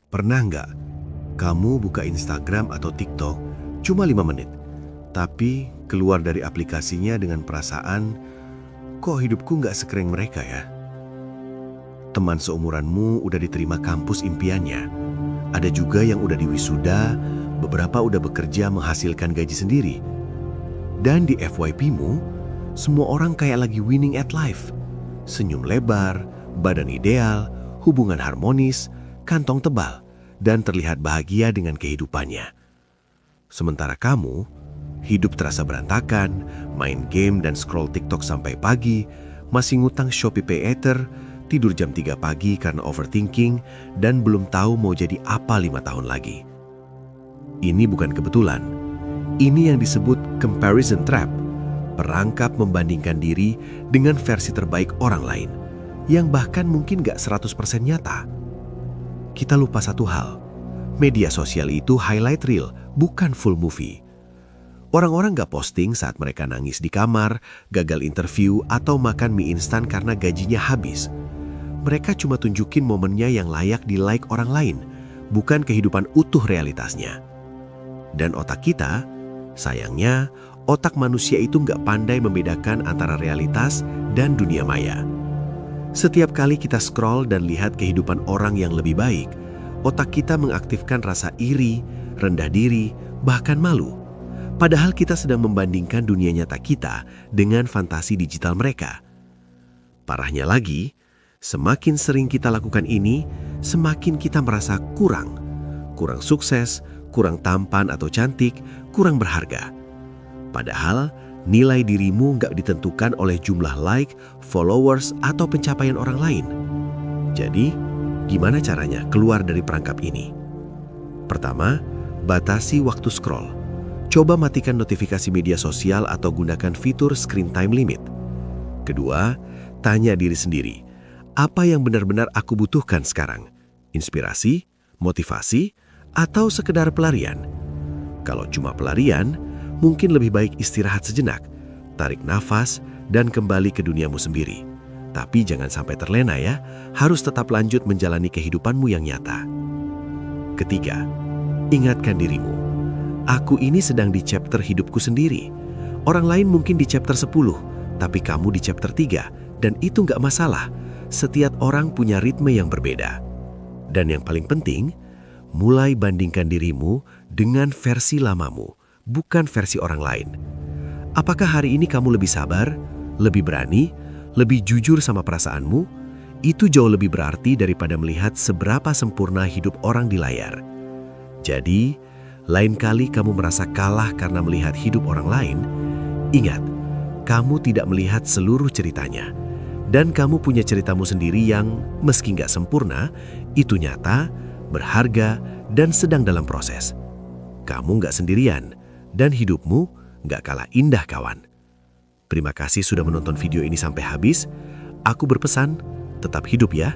Pernah nggak kamu buka Instagram atau TikTok cuma 5 menit, tapi keluar dari aplikasinya dengan perasaan, kok hidupku nggak sekeren mereka ya? Teman seumuranmu udah diterima kampus impiannya. Ada juga yang udah diwisuda, beberapa udah bekerja menghasilkan gaji sendiri. Dan di FYP-mu, semua orang kayak lagi winning at life. Senyum lebar, badan ideal, hubungan harmonis, kantong tebal, dan terlihat bahagia dengan kehidupannya. Sementara kamu, hidup terasa berantakan, main game dan scroll TikTok sampai pagi, masih ngutang Shopee Pay Ether, tidur jam 3 pagi karena overthinking, dan belum tahu mau jadi apa 5 tahun lagi. Ini bukan kebetulan. Ini yang disebut comparison trap, perangkap membandingkan diri dengan versi terbaik orang lain, yang bahkan mungkin gak 100% nyata. Kita lupa satu hal, media sosial itu highlight reel, bukan full movie. Orang-orang gak posting saat mereka nangis di kamar, gagal interview, atau makan mie instan karena gajinya habis. Mereka cuma tunjukin momennya yang layak di-like orang lain, bukan kehidupan utuh realitasnya. Dan otak kita, sayangnya, otak manusia itu nggak pandai membedakan antara realitas dan dunia maya. Setiap kali kita scroll dan lihat kehidupan orang yang lebih baik, otak kita mengaktifkan rasa iri, rendah diri, bahkan malu. Padahal kita sedang membandingkan dunia nyata kita dengan fantasi digital mereka. Parahnya lagi, semakin sering kita lakukan ini, semakin kita merasa kurang sukses, kurang tampan atau cantik, kurang berharga. Padahal nilai dirimu nggak ditentukan oleh jumlah like, followers, atau pencapaian orang lain. Jadi, gimana caranya keluar dari perangkap ini? Pertama, batasi waktu scroll. Coba matikan notifikasi media sosial atau gunakan fitur screen time limit. Kedua, tanya diri sendiri, apa yang benar-benar aku butuhkan sekarang? Inspirasi, motivasi, atau sekedar pelarian? Kalau cuma pelarian, mungkin lebih baik istirahat sejenak, tarik nafas, dan kembali ke duniamu sendiri. Tapi jangan sampai terlena ya, harus tetap lanjut menjalani kehidupanmu yang nyata. Ketiga, ingatkan dirimu, aku ini sedang di chapter hidupku sendiri. Orang lain mungkin di chapter 10, tapi kamu di chapter 3, dan itu nggak masalah. Setiap orang punya ritme yang berbeda. Dan yang paling penting, mulai bandingkan dirimu dengan versi lamamu, bukan versi orang lain. Apakah hari ini kamu lebih sabar, lebih berani, lebih jujur sama perasaanmu? Itu jauh lebih berarti daripada melihat seberapa sempurna hidup orang di layar. Jadi, lain kali kamu merasa kalah karena melihat hidup orang lain, ingat, kamu tidak melihat seluruh ceritanya. Dan kamu punya ceritamu sendiri yang, meski nggak sempurna, itu nyata, berharga, dan sedang dalam proses. Kamu nggak sendirian, dan hidupmu nggak kalah indah, kawan. Terima kasih sudah menonton video ini sampai habis. Aku berpesan, tetap hidup ya.